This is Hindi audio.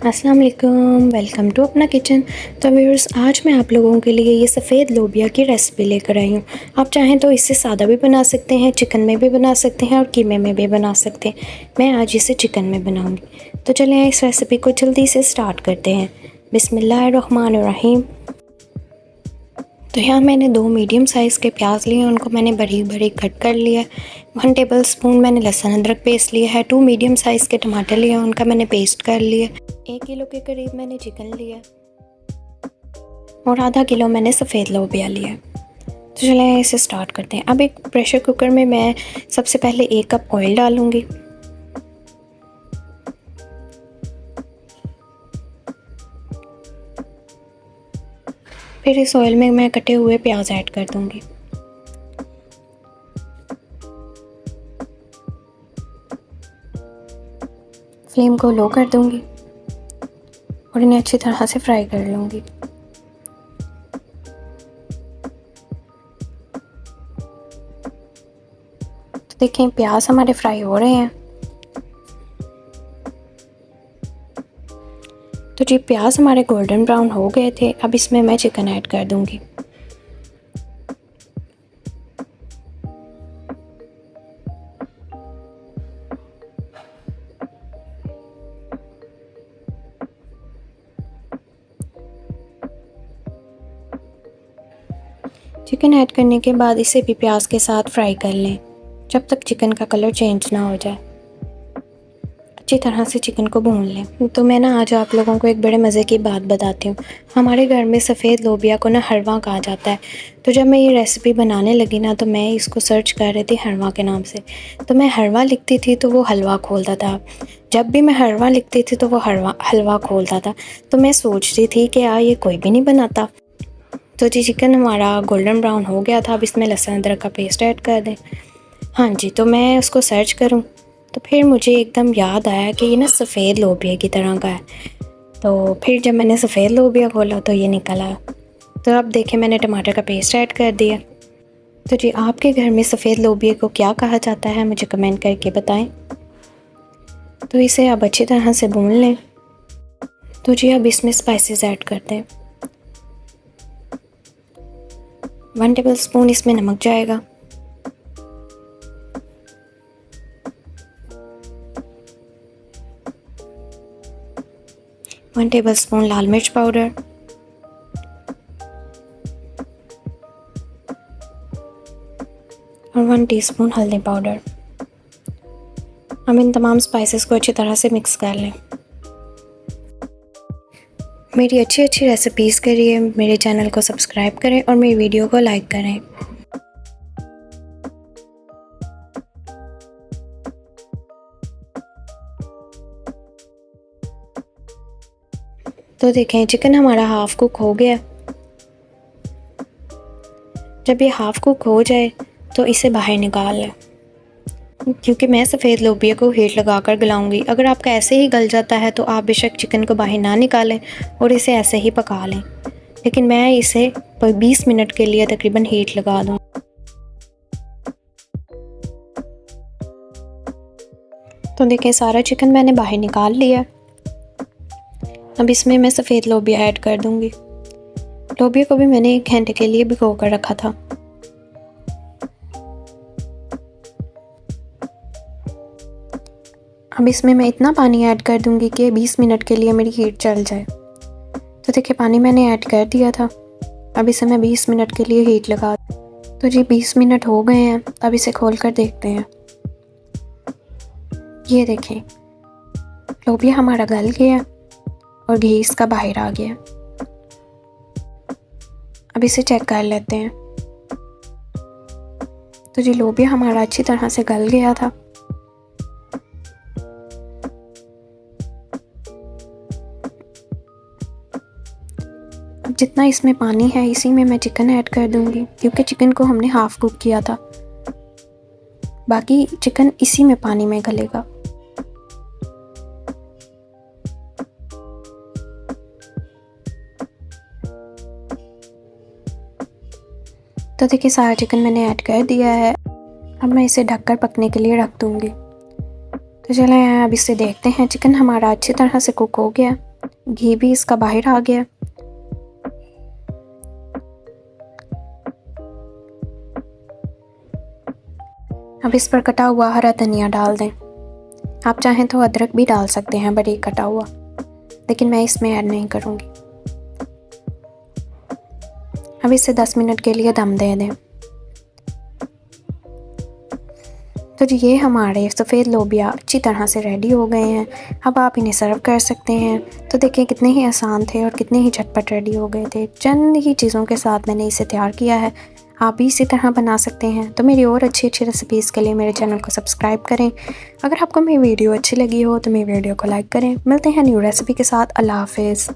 अस्सलाम वालेकुम, वेलकम टू अपना किचन। तो व्यूअर्स, आज मैं आप लोगों के लिए ये सफ़ेद लोबिया की रेसिपी लेकर आई हूँ। आप चाहें तो इसे सादा भी बना सकते हैं, चिकन में भी बना सकते हैं और कीमे में भी बना सकते हैं। मैं आज इसे चिकन में बनाऊँगी। तो चलें इस रेसिपी को जल्दी से स्टार्ट करते हैं। बिस्मिल्लाहिर्रहमानिर्रहीम। तो यहाँ मैंने 2 मीडियम साइज़ के प्याज लिए हैं, उनको मैंने बारीक बारीक कट कर लिया है। 1 टेबलस्पून मैंने लहसुन अदरक पेस्ट लिया है। 2 मीडियम साइज़ के टमाटर लिए हैं, उनका मैंने पेस्ट कर लिया। 1 किलो के करीब मैंने चिकन लिया और आधा किलो मैंने सफ़ेद लोबिया लिया। तो चलें इसे स्टार्ट करते हैं। अब एक प्रेशर कुकर में मैं सबसे पहले 1 कप ऑयल डालूँगी। फिर इस ऑयल में मैं कटे हुए प्याज ऐड कर दूँगी। फ्लेम को लो कर दूँगी और इन्हें अच्छी तरह से फ्राई कर लूँगी। तो देखें प्याज हमारे फ्राई हो रहे हैं। तो जी प्याज हमारे गोल्डन ब्राउन हो गए थे। अब इसमें मैं चिकन ऐड कर दूँगी। चिकन ऐड करने के बाद इसे भी प्याज के साथ फ्राई कर लें जब तक चिकन का कलर चेंज ना हो जाए। अच्छी तरह से चिकन को भून लें। तो मैं ना आज आप लोगों को एक बड़े मज़े की बात बताती हूँ। हमारे घर में सफ़ेद लोबिया को ना हलवा कहा जाता है। तो जब मैं ये रेसिपी बनाने लगी ना, तो मैं इसको सर्च कर रही थी हलवा के नाम से। तो मैं हलवा लिखती थी तो वो हलवा खोलता था, जब भी मैं हलवा लिखती थी तो वो हलवा खोलता था। तो मैं सोचती थी कि यार ये कोई भी नहीं बनाता। तो जी चिकन हमारा गोल्डन ब्राउन हो गया था। अब इसमें लहसुन अदरक का पेस्ट ऐड कर दें। हाँ जी, तो मैं उसको सर्च करूँ तो फिर मुझे एकदम याद आया कि ये ना सफ़ेद लोबिया की तरह का है। तो फिर जब मैंने सफ़ेद लोबिया खोला तो ये निकल आया। तो अब देखें मैंने टमाटर का पेस्ट ऐड कर दिया। तो जी आपके घर में सफ़ेद लोबिया को क्या कहा जाता है मुझे कमेंट करके बताएं। तो इसे अब अच्छी तरह से भून लें। तो जी अब इसमें स्पाइसेस ऐड करते हैं। 1 टेबलस्पून इसमें नमक जाएगा। 1 टेबलस्पून लाल मिर्च पाउडर, और 1 टीस्पून हल्दी पाउडर। हम इन तमाम स्पाइसेस को अच्छी तरह से मिक्स कर लें। मेरी अच्छी रेसिपीज़ के लिए मेरे चैनल को सब्सक्राइब करें और मेरी वीडियो को लाइक करें। तो देखें चिकन हमारा हाफ़ कुक हो गया। जब ये हाफ़ कुक हो जाए तो इसे बाहर निकाल लें, क्योंकि मैं सफ़ेद लोबिया को हीट लगा कर गलाऊँगी। अगर आपका ऐसे ही गल जाता है तो आप बेशक चिकन को बाहर ना निकालें और इसे ऐसे ही पका लें, लेकिन मैं इसे 20 मिनट के लिए तकरीबन हीट लगा दूँ। तो देखें सारा चिकन मैंने बाहर निकाल लिया। अब इसमें मैं सफ़ेद लोबिया ऐड कर दूँगी। लोबिया को भी मैंने 1 घंटे के लिए भिगो कर रखा था। अब इसमें मैं इतना पानी ऐड कर दूँगी कि 20 मिनट के लिए मेरी हीट चल जाए। तो देखिए पानी मैंने ऐड कर दिया था। अब इसे मैं 20 मिनट के लिए हीट लगा। तो जी 20 मिनट हो गए हैं। अब इसे खोल कर देखते हैं। ये देखें लोबिया हमारा गल गया और घी इसका बाहर आ गया। अब इसे चेक कर लेते हैं। तो जी लोबिया हमारा अच्छी तरह से गल गया था। अब जितना इसमें पानी है इसी में मैं चिकन ऐड कर दूंगी, क्योंकि चिकन को हमने हाफ़ कुक किया था। बाकी चिकन इसी में पानी में गलेगा। तो देखिए सारा चिकन मैंने ऐड कर दिया है। अब मैं इसे ढककर पकने के लिए रख दूँगी। तो चलें अब इसे देखते हैं। चिकन हमारा अच्छी तरह से कुक हो गया। घी भी इसका बाहर आ गया। अब इस पर कटा हुआ हरा धनिया डाल दें। आप चाहें तो अदरक भी डाल सकते हैं बारीक कटा हुआ, लेकिन मैं इसमें ऐड नहीं करूँगी। अब इसे 10 मिनट के लिए दम दे दें। तो जी ये हमारे सफ़ेद लोबिया अच्छी तरह से रेडी हो गए हैं। अब आप इन्हें सर्व कर सकते हैं। तो देखें कितने ही आसान थे और कितने ही झटपट रेडी हो गए थे। चंद ही चीज़ों के साथ मैंने इसे तैयार किया है। आप भी इसी तरह बना सकते हैं। तो मेरी और अच्छी अच्छी रेसिपीज़ के लिए मेरे चैनल को सब्सक्राइब करें। अगर आपको मेरी वीडियो अच्छी लगी हो तो मेरी वीडियो को लाइक करें। मिलते हैं न्यू रेसिपी के साथ। अल्लाह हाफ़िज़।